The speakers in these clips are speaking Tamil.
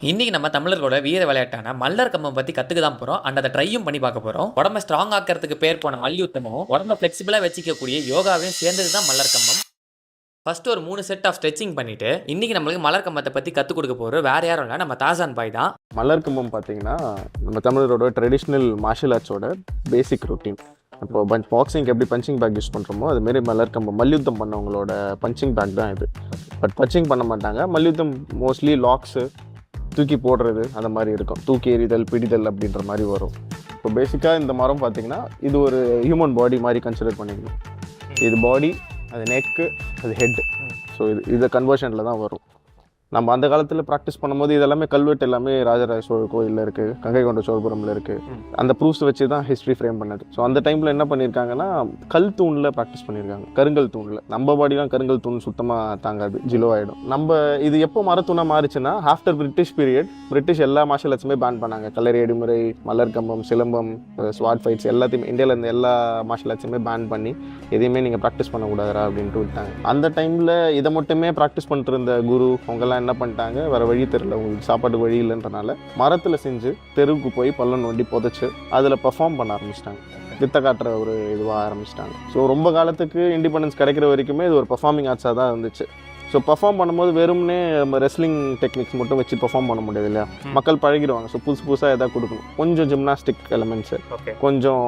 இன்னைக்கு நம்ம தமிழர்களோட வீர விளையாட்டான மல்லர் கம்பம் பத்தி கத்துக்க தான் போறோம். அண்ட் அதை ட்ரையும் பண்ணி பார்க்க போறோம். உடம்ப ஸ்ட்ராங் ஆக்கிறதுக்கு பேர் போன மல்யுத்தமும் உடம்ப ஃபிளெக்சிபிளா வச்சுக்கக்கூடிய யோகாவையும் சேர்ந்தது தான் மல்லர் கம்பம். ஃபர்ஸ்ட் ஒரு 3 செட் ஆஃப் ஸ்ட்ரெச்சிங் பண்ணிட்டு இன்னைக்கு நம்மளுக்கு மலர் கம்பத்தை பத்தி கத்துக் கொடுக்க போறோம். வேற யாரும் இல்லை, நம்ம தாசான் பாய் தான். மலர் கம்பம் பார்த்தீங்கன்னா நம்ம தமிழரோட ட்ரெடிஷ்னல் மார்ஷல் ஆர்ட்ஸோட பேசிக் ரொட்டீன். இப்போ பாக்ஸிங்க்கு எப்படி பஞ்சிங் பேக் யூஸ் பண்ணுறோமோ அதுமாரி மலர் கம்பம் மல்யுத்தம் பண்ணவங்களோட பஞ்சிங் பேக் தான் இது. பட் பஞ்சிங் பண்ண மாட்டாங்க. மல்யுத்தம் மோஸ்ட்லி லாக்ஸு, தூக்கி போடுறது அந்த மாதிரி இருக்கும். தூக்கி எறிதல், பிடிதல் அப்படின்ற மாதிரி வரும். இப்போ பேசிக்காக இந்த மரம் பார்த்திங்கன்னா இது ஒரு ஹியூமன் பாடி மாதிரி கன்சிடர் பண்ணிக்கணும். இது பாடி, அது நெக்கு, அது ஹெட்டு. ஸோ இது கன்வர்ஷனில் தான் வரும். நம்ம அந்த காலத்தில் ப்ராக்டிஸ் பண்ணும்போது இதெல்லாமே கல்வெட்டு எல்லாமே ராஜராஜ சோழ கோயிலில் இருக்குது, கங்கை கொண்ட சோழபுரமில் இருக்குது. அந்த ப்ரூஃப்ஸ் வச்சு தான் ஹிஸ்ட்ரி ஃப்ரேம் பண்ணது. ஸோ அந்த டைமில் என்ன பண்ணியிருக்காங்கன்னா கல் தூணில் ப்ராக்டிஸ் பண்ணியிருக்காங்க, கருங்கல் தூணில். நம்ம பாடிலாம் கருங்கல் தூண் சுத்தமாக தாங்காது, ஜிலோ ஆகிடும். நம்ம இது எப்போ மரத்தூணாக மாறிச்சுன்னா ஆஃப்டர் பிரிட்டிஷ் பீரியட். பிரிட்டிஷ் எல்லா மார்ஷல் ஆர்ட்ஸுமே பேன் பண்ணாங்க. கல்லறை அடிமுறை, மலர் கம்பம், சிலம்பம், ஸ்வாட் ஃபைட்ஸ் எல்லாத்தையுமே இந்தியாவில் இருந்த எல்லா மார்ஷல் ஆர்ட்ஸுமே பேன் பண்ணி எதையுமே நீங்கள் ப்ராக்டிஸ் பண்ணக்கூடாதா அப்படின்ட்டு விட்டாங்க. அந்த டைமில் இதை மட்டுமே ப்ராக்டிஸ் பண்ணிட்டு இருந்த குரு அவங்கெல்லாம் என்ன பண்ணிட்டாங்க, வேறு வழி தெரியல, உங்களுக்கு சாப்பாடு வழி இல்லைன்றனால மரத்தில் செஞ்சு தெருவுக்கு போய் பள்ளம் நோண்டி புதைச்சு அதில் பர்ஃபார்ம் பண்ண ஆரம்பிச்சிட்டாங்க. வித்தை காட்டுற ஒரு இதுவாக ஆரம்பிச்சிட்டாங்க. ஸோ ரொம்ப காலத்துக்கு இண்டிபெண்டன்ஸ் கிடைக்கிற வரைக்குமே இது ஒரு பர்ஃபார்மிங் ஆர்ட்ஸாக தான் இருந்துச்சு. ஸோ பர்ஃபார்ம் பண்ணும்போது வெறும்னே நம்ம ரெஸ்லிங் டெக்னிக்ஸ் மட்டும் வச்சு பர்ஃபார்ம் பண்ண முடியாது இல்லையா, மக்கள் பழகிடுவாங்க. ஸோ புதுசாக எதாவது கொடுக்கணும், கொஞ்சம் ஜிம்னாஸ்டிக் எலமெண்ட்ஸு, கொஞ்சம்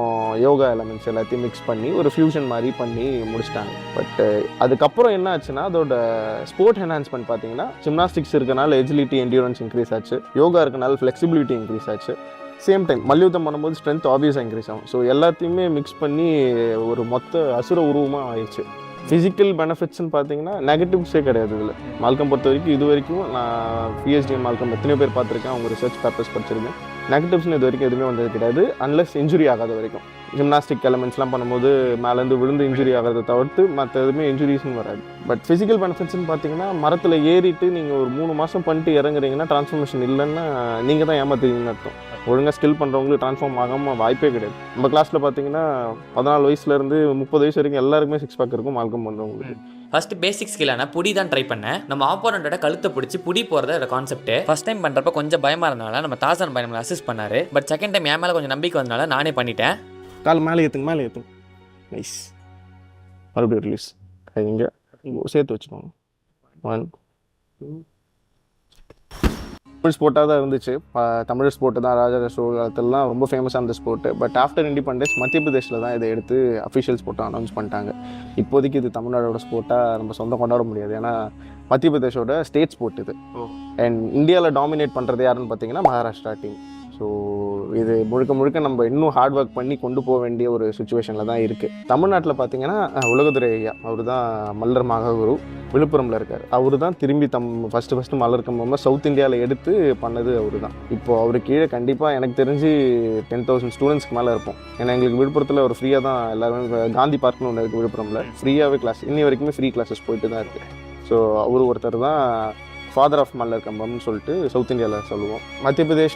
யோகா எலமெண்ட்ஸ் எல்லாத்தையும் மிக்ஸ் பண்ணி ஒரு ஃபியூஷன் மாதிரி பண்ணி முடிச்சிட்டாங்க. பட் அதுக்கப்புறம் என்ன ஆச்சுன்னா அதோட ஸ்போர்ட் என்ஹான்ஸ்மெண்ட் பார்த்தீங்கன்னா ஜிம்னாஸ்டிக்ஸ் இருக்கனால எஜிலிட்டி, என்டியூரன்ஸ் இன்க்ரீஸ் ஆச்சு. யோகா இருக்கனால ஃப்ளெக்சிபிலிட்டி இன்க்ரீஸ் ஆச்சு. சேம் டைம் மல்யுத்தம் பண்ணும்போது ஸ்ட்ரென்த் ஆப்வியஸாக இன்க்ரீஸ் ஆகும். ஸோ எல்லாத்தையுமே மிக்ஸ் பண்ணி ஒரு மொத்த அசுர உருவமாக ஆயிடுச்சு. ஃபிசிக்கல் பெனிஃபிட்ஸ்ன்னு பார்த்தீங்கன்னா நெகட்டிவ்ஸே கிடையாது இதில். மால்கம் பொறுத்த வரைக்கும் இது வரைக்கும் நான் பிஹெச்டி மால்கம் எத்தனையோ பேர் பார்த்துருக்கேன், அவங்க ரிசர்ச் பேப்பர்ஸ் படிச்சிருக்கேன். நெகட்டிவ்ஸ்னு இது வரைக்கும் எதுவுமே வந்தது கிடையாது, அன்லெஸ் இன்ஜுரி ஆகாத வரைக்கும். ஜிம்னாஸ்டிக் எலமெண்ட்ஸ்லாம் பண்ணும்போது மேலேருந்து விழுந்து இன்ஜுரி ஆகிறத தவிர்த்து மற்ற எதுவுமே இன்ஜுரிஸ்னு வராது. பட் ஃபிசிக்கல் பெனிஃபிட்ஸ்ன்னு பார்த்தீங்கன்னா மரத்தில் ஏறிட்டு நீங்கள் ஒரு 3 மாதம் பண்ணிட்டு இறங்குறீங்கன்னா டிரான்ஸ்ஃபர்மேஷன் இல்லைன்னா நீங்கள் தான் ஏமாத்துறீங்கன்னு அர்த்தம். ஒழுங்காக ஸ்கில் பண்ணுறவங்களுக்கு ட்ரான்ஸ்ஃபார்ம் ஆகாமல் வாய்ப்பே கிடையாது. நம்ம கிளாஸில் பார்த்தீங்கன்னா 14 வயசுலேருந்து 30 வயசு வரைக்கும் எல்லாருக்குமே 6 பேக் இருக்கும் மால்கம் பண்ணுறவங்களுக்கு. ஃபர்ஸ்ட் பேசிக் ஸ்கில்லான புடி தான் ட்ரை பண்ணேன். நம்ம ஆப்போனண்டோட கழுத்தை பிடிச்சி புடி போகிறத கான்செப்ட். ஃபர்ஸ்ட் டைம் பண்ணுறப்ப கொஞ்சம் பயமாக இருந்தனால நம்ம தாசான் பாய் நம்மளை அசிஸ்ட் பண்ணாரு. பட் செகண்ட் டைம் என் மேலே கொஞ்சம் நம்பிக்கை வந்தனால நானே பண்ணிட்டேன். கால் மேலே ஏற்றுங்க. நைஸ். மறுபடியும் ரிலீஸ். இங்கே சேர்த்து வச்சுக்கோங்க. 1 2. தமிழ் ஸ்போர்ட்டாக தான் இருந்துச்சு. தமிழ் ஸ்போர்ட்டு தான் ராஜராஜ சோழ காலத்திலலாம் ரொம்ப ஃபேமஸாக இருந்த ஸ்போர்ட்டு. பட் ஆஃப்டர் இண்டிபெண்டன்ஸ் மத்திய பிரதேஷில் தான் இதை எடுத்து அஃபிஷியல் ஸ்போர்ட்டாக அனௌன்ஸ் பண்ணிட்டாங்க. இப்போதைக்கு இது தமிழ்நாடோட ஸ்போர்ட்டாக நம்ம சொந்தம் கொண்டாட முடியாது, ஏன்னா மத்திய பிரதேஷோட ஸ்டேட் ஸ்போர்ட் இது. அண்ட் இந்தியாவில் டாமினேட் பண்ணுறது யாருன்னு பார்த்தீங்கன்னா மகாராஷ்டிரா டீம். ஸோ இது முழுக்க நம்ம இன்னும் ஹார்ட் ஒர்க் பண்ணி கொண்டு போக வேண்டிய ஒரு சுச்சுவேஷனில் தான் இருக்குது. தமிழ்நாட்டில் பார்த்தீங்கன்னா உலகத்துறை ஐயா, அவர் தான் மல்லர் மகாகுரு, விழுப்புரமில் இருக்கார். அவர் தான் திரும்பி ஃபஸ்ட்டு மல்லர் கம்பம் சவுத் இந்தியாவில் எடுத்து பண்ணது அவர் தான். இப்போது அவர் கீழே கண்டிப்பாக எனக்கு தெரிஞ்சு 10,000 ஸ்டூடெண்ட்ஸ்க்கு மேலே இருப்போம். ஏன்னா எங்களுக்கு விழுப்புரத்தில் ஒரு ஃப்ரீயாக தான் எல்லாருமே, காந்தி பார்க்னு ஒன்று இருக்குது விழுப்புரமில், ஃப்ரீயாகவே கிளாஸ் இன்னி வரைக்குமே ஃப்ரீ கிளாஸஸ் போயிட்டு தான் இருக்குது. ஸோ அவர் ஒருத்தர் தான் ஃபாதர் ஆஃப் மல்லர் கம்பம்னு சொல்லிட்டு சவுத் இந்தியாவில் சொல்லுவோம். மத்திய பிரதேஷ்,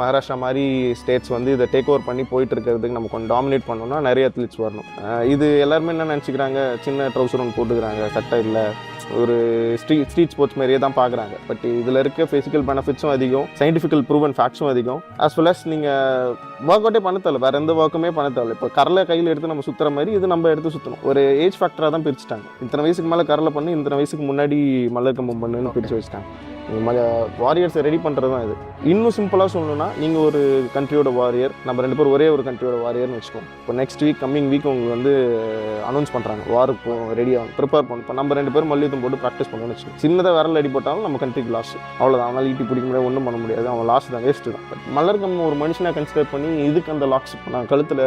மகாராஷ்டிரா மாதிரி ஸ்டேட்ஸ் வந்து இதை டேக் ஓவர் பண்ணி போயிட்டு இருக்கிறதுக்கு நம்ம கொஞ்சம் டாமினேட் பண்ணோம்னா நிறைய அத்லீட்ஸ் வரணும். இது எல்லாருமே என்ன நினச்சிக்கிறாங்க, சின்ன ட்ரௌசர் ஒன்று போட்டுக்கிறாங்க, சட்டை இல்லை, ஒரு ஸ்ட்ரீட் ஸ்போர்ட்ஸ் மாதிரியே தான் பார்க்குறாங்க. பட் இதில் இருக்க ஃபிசிக்கல் பெனிஃபிட்ஸும் அதிகம், சயின்டிஃபிக்கல் ப்ரூவன் ஃபேக்ட்ஸும் அதிகம். ஆஸ் வெல் அஸ் நீங்கள் ஒர்க் அவுட்டே பண்ண தேவை, வேறு எந்த ஒர்க்குமே பண்ண தேவை. இப்போ கரலை கையில் எடுத்து நம்ம சுற்றுற மாதிரி இது நம்ம எடுத்து சுற்றணும். ஒரு ஏஜ் ஃபேக்டராக தான் பிரிச்சுட்டாங்க. இத்தனை வயசுக்கு மேலே கரலை பண்ணி, இத்தனை வயசுக்கு முன்னாடி மல்லர் கம்பம் பண்ணுன்னு பிரித்து வச்சுட்டாங்க. வாரியர்ஸை ரெடி பண்ணுறது தான் இது. இன்னும் சிம்பிளாக சொல்லணும்னா, நீங்கள் ஒரு கண்ட்ரியோட வாரியர், நம்ம 2 பேரும் ஒரே ஒரு கண்ட்ரியோட வாரியர்னு வச்சுக்கோம். இப்போ நெக்ஸ்ட் வீக், கம்மிங் வீக் உங்களுக்கு வந்து அனௌன்ஸ் பண்ணுறாங்க வாருக்கு ரெடியாக ப்ரிப்பேர் பண்ணணும். இப்போ நம்ம 2 பேரும் மல்யுத்தம் போட்டு ப்ராக்டிஸ் பண்ணணும்னு வச்சுக்கோங்க. சின்னதாக விரல் அடி போட்டாலும் நம்ம கண்ட்ரிக்கு லாஸ், அவ்வளோதான். அவனால் ஈட்டி பிடிக்க முடியாது, ஒன்றும் பண்ண முடியாது, அவன் லாஸ் தான், வேஸ்ட்டு தான். பட் மல்லர் கம்பம் ஒரு மனுஷனாக கன்சிடர் பண்ணி இதுக்கு அந்த லாக்ஸ், இப்போ நான் கழுத்தில்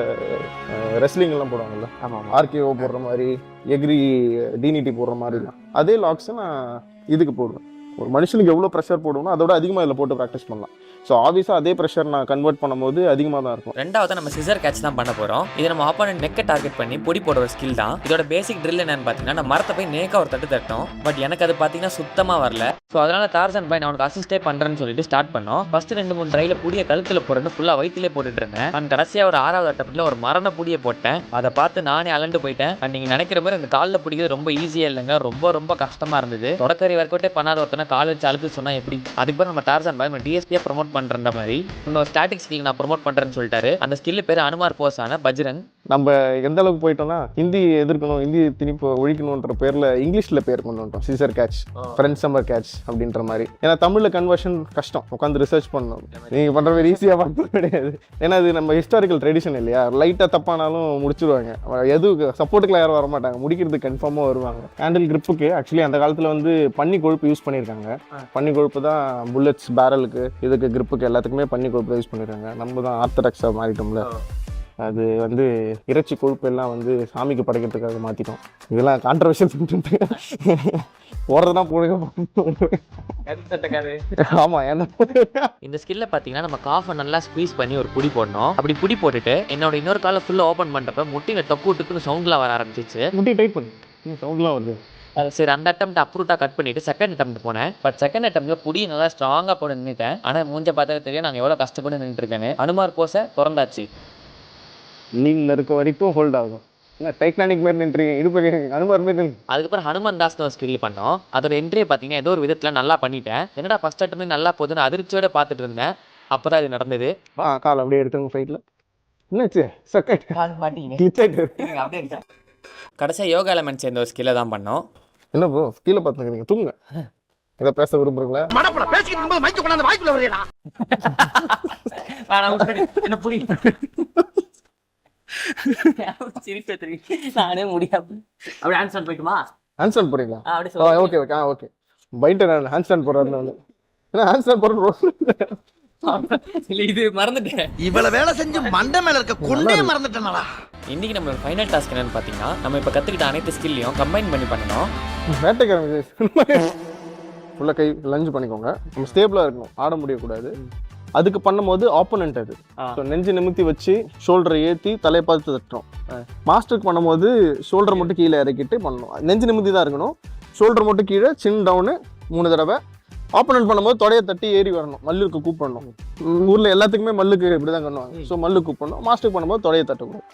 ரெஸ்லிங்லாம் போடுவாங்கல்ல, ஆமாம், ஆர்கேஓ போடுற மாதிரி, எக்ரி டினிடி போடுற மாதிரி தான், அதே லாக்ஸை நான் இதுக்கு போடுவேன். ஒரு மனுஷனுக்கு எவ்வளோ ப்ரெஷர் போடணும் அதோட அதிகமாக இதில் போட்டு ப்ராக்டிஸ் பண்ணலாம். ஸோ ஆப்வியஸாக அதே ப்ரெஷர் நான் கன்வெர்ட் பண்ணும்போது அதிகமாக தான் இருக்கும். ரெண்டாவது நம்ம சிசர் கேட்ச் தான் பண்ண போகிறோம். இது நம்ம ஆப்போனன்ட் நெக்கை டார்கெட் பண்ணி பொடி போடுற ஒரு ஸ்கில் தான். இதோட பேசிக் ட்ரில் என்னன்னு பார்த்தீங்கன்னா, நம்ம மரத்தை போய் நேக்காக ஒரு தட்டு தட்டோம். பட் எனக்கு அது பார்த்தீங்கன்னா சுத்தமாக வரல. ஸோ அதனால் டார்சன் பாய் நான் அவனுக்கு அசிஸ்டே பண்ணுறேன்னு சொல்லிட்டு ஸ்டார்ட் பண்ணோம். ஃபஸ்ட்டு 2-3 ட்ரையில் புடிய கழுத்தில் போடுறது ஃபுல்லாக வயிற்றுலேயே போட்டுட்டு இருந்தேன். நான் கடைசியாக ஒரு 6வது அட்டத்தில் ஒரு மரண புடியை போட்டேன். அதை பார்த்து நானே அலண்டு போயிட்டேன். நீங்கள் நினைக்கிற மாதிரி அந்த காலில் பிடிக்கிறது ரொம்ப ஈஸியாக இல்லைங்க, ரொம்ப ரொம்ப கஷ்டமாக இருந்தது. தொடக்கறி ஒர்க்கவுட்டே பண்ணாத ஒருத்தனை கால் வச்சு அழுத்து சொன்னால் எப்படி? அதுக்கு பிறகு நம்ம டார்சன் பாய் நம்ம டிஎஸ்பியாக ப்ரொமோட் பண்ணுற மாதிரி இன்னொரு ஸ்டாட்டிக் ஸ்கில் நான் ப்ரொமோட் பண்ணுறேன்னு சொல்லிட்டாரு. அந்த ஸ்கில் பேர் அனுமார் போஸான பஜ்ரங். நம்ம எந்த அளவுக்கு போயிட்டோம்னா ஹிந்தி எதிர்க்கணும், ஹிந்தி திணிப்பு ஒழிக்கணுன்ற பேரில் இங்கிலீஷில் பேர் கொண்டு வந்துட்டோம். Scissor catch, friend summer catch அப்படின்ற மாதிரி. ஏன்னா தமிழில் கன்வர்ஷன் கஷ்டம், உட்காந்து ரிசர்ச் பண்ணணும். நீங்கள் பண்ணுற மாதிரி ஈஸியாக பார்க்க கிடையாது. ஏன்னா அது நம்ம ஹிஸ்டாரிக்கல் ட்ரெடிஷன் இல்லையா, லைட்டாக தப்பானாலும் முடிச்சிருவாங்க. எது சப்போர்ட்டுக்குலாம் யாரும் வர மாட்டாங்க, முடிக்கிறதுக்கு கன்ஃபார்மாக வருவாங்க. ஹேண்டில் கிரிப்புக்கு ஆக்சுவலி அந்த காலத்தில் வந்து பன்னி கொழுப்பு யூஸ் பண்ணியிருக்காங்க. பன்னி கொழுப்பு தான் புல்லட்ஸ், பேரலுக்கு, இதுக்கு கிரிப்புக்கு எல்லாத்துக்குமே பன்னி கொழுப்பு தான் யூஸ் பண்ணியிருக்காங்க. நம்ம தான் ஆர்த்தடாக்ஸாக மாறிட்டோம்ல. அது வந்து இறைச்சி கொழுப்பு எல்லாம் வந்து சாமிக்கு படைக்கிறதுக்காக மாற்றிட்டோம். இதெல்லாம் கான்ட்ரவர்ஷியல் போடுறதுதான் போடுங்க. ஆமாம், என்ன இந்த ஸ்கில்ல பார்த்தீங்கன்னா நம்ம காஃபை நல்லா ஸ்குவீஸ் பண்ணி ஒரு புடி போடணும். அப்படி புடி போட்டுட்டு என்னோட இன்னொரு காலை ஃபுல்லாக ஓப்பன் பண்ணுறப்ப முட்டியில் டொக்குன்னு சவுண்ட்லாம் வர ஆரம்பிச்சிச்சு. முட்டி டைட் பண்ணு, சவுண்ட்லாம் வருது. சரி, அந்த அட்டம் அப்ரூட்டாக கட் பண்ணிட்டு செகண்ட் அட்டம் போனேன். பட் செகண்ட் அட்டம்ல புடி நல்லா ஸ்ட்ராங்காக போட்டு நின்றுட்டேன். ஆனால் மூஞ்ச பார்த்தாலே தெரியும் நாங்கள் எவ்வளோ கஷ்டப்பட்டு நின்றுருக்கேன்னு. அனுமார் போஸை திறந்தாச்சு. நீல இருக்க வரைக்கும் ஹோல்ட் ஆகும். டைட்டானிக் மாதிரி நின்றுங்க, இடுப்பு அனுமார் மாதிரி. அதுக்கப்புறம் ஹனுமன் தாஸ் ஒரு ஸ்கில் பண்ணோம். அதோட என்ட்ரியை பார்த்தீங்கன்னா ஏதோ ஒரு விதத்தில் நல்லா பண்ணிட்டேன். என்னடா ஃபர்ஸ்ட் அட்டம் நல்லா போகுதுன்னு அதிர்ச்சியோட பார்த்துட்டு இருந்தேன். அப்புறம் அது நடந்தது. கால் அப்படியே எடுத்துங்க ஃபைட்டில். என்னாச்சு? கடைசியாக யோகா எலமெண்ட் சேர்ந்த ஒரு ஸ்கில்லை தான் பண்ணோம். என்ன ப்ரோ கீழே பார்த்துக்கிறீங்க, தூங்க. இதை பேச விரும்புறீங்களா? என்ன புரியுது? நானே முடியாது. அப்படி ஆன்சர் போயிட்டுமா? ஆன்சர் போறீங்களா? Okay okay okay. பைட்டை நான் ஹேண்ட்ஸ்டாண்ட் போடுறேன். ஏன்னா ஹேண்ட்ஸ்டாண்ட் போடுறது இது மறந்துட்டேன். இவ்வளவு வேலை செஞ்சு மண்டை மேல இருக்க கொண்டே மறந்துட்டேனடா. இன்னைக்கு நம்மளோட ஃபைனல் டாஸ்க் என்னன்னு பார்த்தீங்கன்னா நம்ம இப்போ கற்றுக்கிட்ட அனைத்து ஸ்கில்லையும் கம்பைன் பண்ணி பண்ணணும். வேட்டைக்காரங்க ஃபுல்லாக கை லஞ்ச் பண்ணிக்கோங்க. நம்ம ஸ்டேபிளாக இருக்கணும், ஆட முடியக்கூடாது. அதுக்கு பண்ணும்போது ஆப்போனன்ட் அது. ஸோ நெஞ்சு நிமித்தி வச்சு ஷோல்டரை ஏற்றி தலையை பார்த்து தட்டுறோம். மாஸ்டருக்கு பண்ணும்போது ஷோல்டர் மட்டும் கீழே இறக்கிட்டு பண்ணணும். நெஞ்சு நிமித்தி தான் இருக்கணும், ஷோல்டர் மட்டும் கீழே, சின் டவுனு 3 தடவை. ஆப்போனன்ட் பண்ணும்போது தொடையை தட்டி ஏறி வரணும், மல்லுக்கு கூப்பிடணும். ஊரில் எல்லாத்துக்குமே மல்லுக்கு இப்படி தான் பண்ணுவாங்க. ஸோ மல்லுக்கு கூப்பிடணும். மாஸ்டருக்கு பண்ணும்போது தொடையை தட்டக்கூடாது,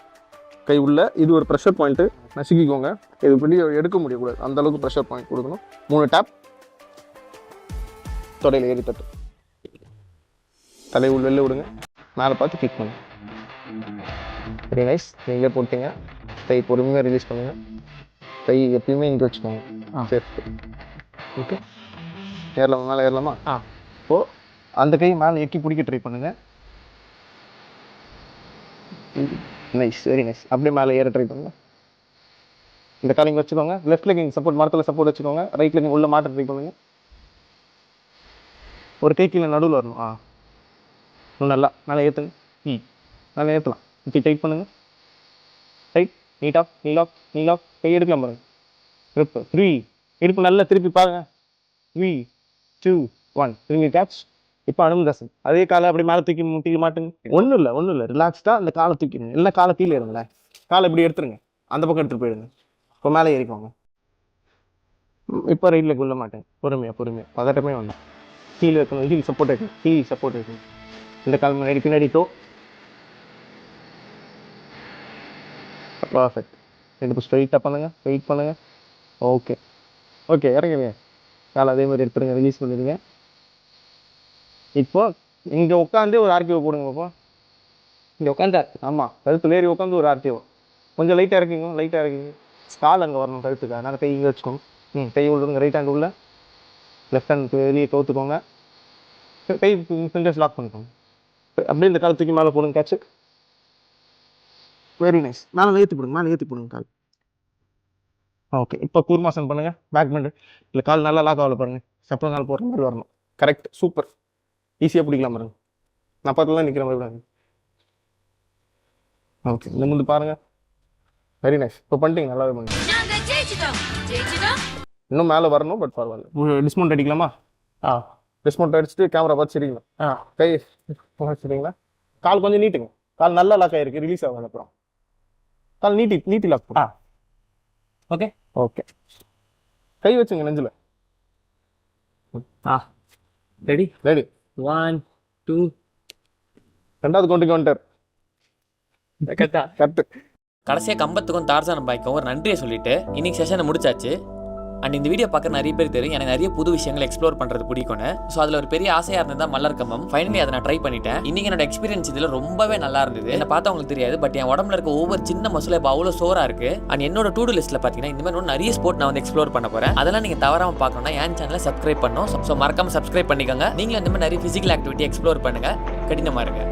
கை உள்ள. இது ஒரு ப்ரெஷர் பாயிண்ட்டு, நசுக்கிக்கோங்க. இது இப்படி எடுக்க முடியக்கூடாது, அந்த அளவுக்கு ப்ரெஷர் பாயிண்ட் கொடுக்கணும். 3 டேப், தொடையில் ஏறி தட்டு, தலை உள்ள வெளில விடுங்க, மேலே பார்த்து கிக் பண்ணுங்க. Very nice. நீங்கள் போட்டீங்க. கை பொறுமையாக ரிலீஸ் பண்ணுங்கள். கை எப்பயுமே இங்கே வச்சுக்கோங்க. சரி, ஓகே. ஏறலாமா? மேலே ஏறலாமா? இப்போது அந்த கை மேலே எக்கி பிடிக்க ட்ரை பண்ணுங்கள். Nice, very nice. அப்படியே மேலே ஏற ட்ரை பண்ணுங்கள். இந்த கால் இங்கே வச்சுக்கோங்க. லெஃப்ட் லெக் இங்கே சப்போர்ட், மரத்தில் சப்போர்ட் வச்சுக்கோங்க. ரைட் லெக் உள்ள மாட்ட ட்ரை பண்ணுங்கள். ஒரு கை கீழே நடுவில் வரணும். நல்லா மேலே ஏற்றுங்க. மேலே ஏற்றலாம். இப்படி டைட் பண்ணுங்கள். ரைட், நீட் ஆஃப், நீல் ஆஃப், நீல் ஆஃப். கை எடுக்கலாம் பாருங்க. grip 3. இடுப்பு நல்லா திருப்பி பாருங்க. 3, 2, 1. திரும்பி கேட்ச். இப்போ அனுமதாசன் அதே காலை அப்படி மேலே தூக்கி மாட்டுங்க. ஒன்றும் இல்லை ரிலாக்ஸ்டாக அந்த காலை தூக்கிடுங்க. இல்லை காலை கீழே இருங்களேன். காலை இப்படி எடுத்துருங்க, அந்த பக்கம் எடுத்துகிட்டு போயிடுங்க. இப்போ மேலே ஏறிக்கோங்க. இப்போ ரைட்டில் கொள்ள மாட்டேன். பொறுமையாக பதட்டமே வேண்டாம். கீழே இருக்கணும், ஹீல் சப்போர்ட் இருக்கணும். இந்த கால் முன்னாடி பின்னாடி டோ. பர்ஃபெக்ட். இப்போ ஸ்ட்ரைட்டாக பண்ணுங்கள், வெயிட் பண்ணுங்கள். ஓகே இறங்குங்க. காலை அதே மாதிரி எடுத்துருங்க, ரிலீஸ் பண்ணிடுங்க. இப்போ இங்கே உட்காந்து ஒரு ஆர்டிஓ போடுங்க. இப்போ இங்கே உட்காந்தார். ஆமாம், கழுத்தில் ஏறி உட்காந்து ஒரு ஆர்டிஓ. கொஞ்சம் லைட்டாக இறக்கிங்க. கால் அங்கே வரணும் கழுத்துக்கு. அதனால் கை இங்கே வச்சுக்கோங்க. கை விடுங்க. ரைட் ஹேண்ட் உள்ள, லெஃப்ட் ஹேண்ட் வெளியே கவுத்துக்கோங்க. கை ஃபிங்கர்ஸ் லாக் பண்ணிக்கோங்க. அப்படியே இந்த காலை தூக்கி மேலே போடுங்க. கேட்சு. Very nice. மேலே ஏற்றி போடுங்க கால். ஓகே. இப்போ கூர்மாசன் பண்ணுங்கள். Back bend. இல்லை கால் நல்லா லாக் ஆகல பாருங்கள். சப்போஸ் கால் போடுற மாதிரி வரணும். Correct, super. ஈஸியாக பிடிக்கலாம் பாருங்க. நான் பக்கத்தில் நிற்கிற மாதிரி விடாங்க. ஓகே, இந்த முந்து பாருங்கள். Very nice. இப்போ பண்ணிட்டீங்க, நல்லாவே பண்ணுங்க. இன்னும் மேலே வரணும், பட் பரவாயில்ல. டிஸ்மவுண்ட் அடிக்கலாமா? டிஸ்மவுண்ட் அடிச்சுட்டு கேமரா பார்த்து சரிங்களா? கை சரிங்களா? கால் கொஞ்சம் நீட்டுங்க. கால் நல்லா லாக் ஆகிருக்கு, ரிலீஸ் ஆகாது. அப்புறம் கால் நீட்டி லாக் பண்ணு. ஓகே. கை வச்சுங்க நெஞ்சில். ரெடி ரெடி 1 2 ரெண்டாவது கவுண்டிங் வந்துட்டார். கரெக்டா கரெக்ட். கடைசியாக கம்பத்துக்கும் டார்சான் பாய்க்கும் ஒரு நன்றியை சொல்லிட்டு இன்னைக்கு செஷனை முடிச்சாச்சு. அண்ட் இந்த வீடியோ பார்க்க நிறைய பேர் தெரியும் எனக்கு நிறைய புது விஷயங்களை எக்ஸ்ப்ளோர் பண்ணுறது பிடிக்கும்னு. ஸோ அதில் ஒரு பெரிய ஆசையாக இருந்தது தான் மல்லர் கம்பம். ஃபைனலி அதை நான் ட்ரை பண்ணிட்டேன். இன்னைக்கு என்னோட எக்ஸ்பீரியன்ஸ் இதில் ரொம்பவே நல்லா இருந்தது. என்னை பார்த்தா உங்களுக்கு தெரியாது, பட் என் உடம்புல இருக்க ஒவ்வொரு சின்ன மசில் இப்போ அவ்வளோ சோறாக இருக்கு. அண்ட் என்னோட டூ டூ லிஸ்ட்டில் பார்த்தீங்கன்னா இந்த மாதிரி நிறைய ஸ்போர்ட் நான் வந்து எக்ஸ்ப்ளோர் பண்ண போகிறேன். அதெல்லாம் நீங்கள் தவறாமல் பார்க்கணும்னா என் சேனலை சப்ஸ்கிரைப் பண்ணணும். ஸோ மறக்காம சப்ஸ்கிரைப் பண்ணிக்கோங்க. நீங்களும் இந்த மாதிரி நிறைய ஃபிசிக்கல் ஆக்டிவிட்டி எக்ஸ்ப்ளோர் பண்ணுங்க, கடினமாக இருங்க.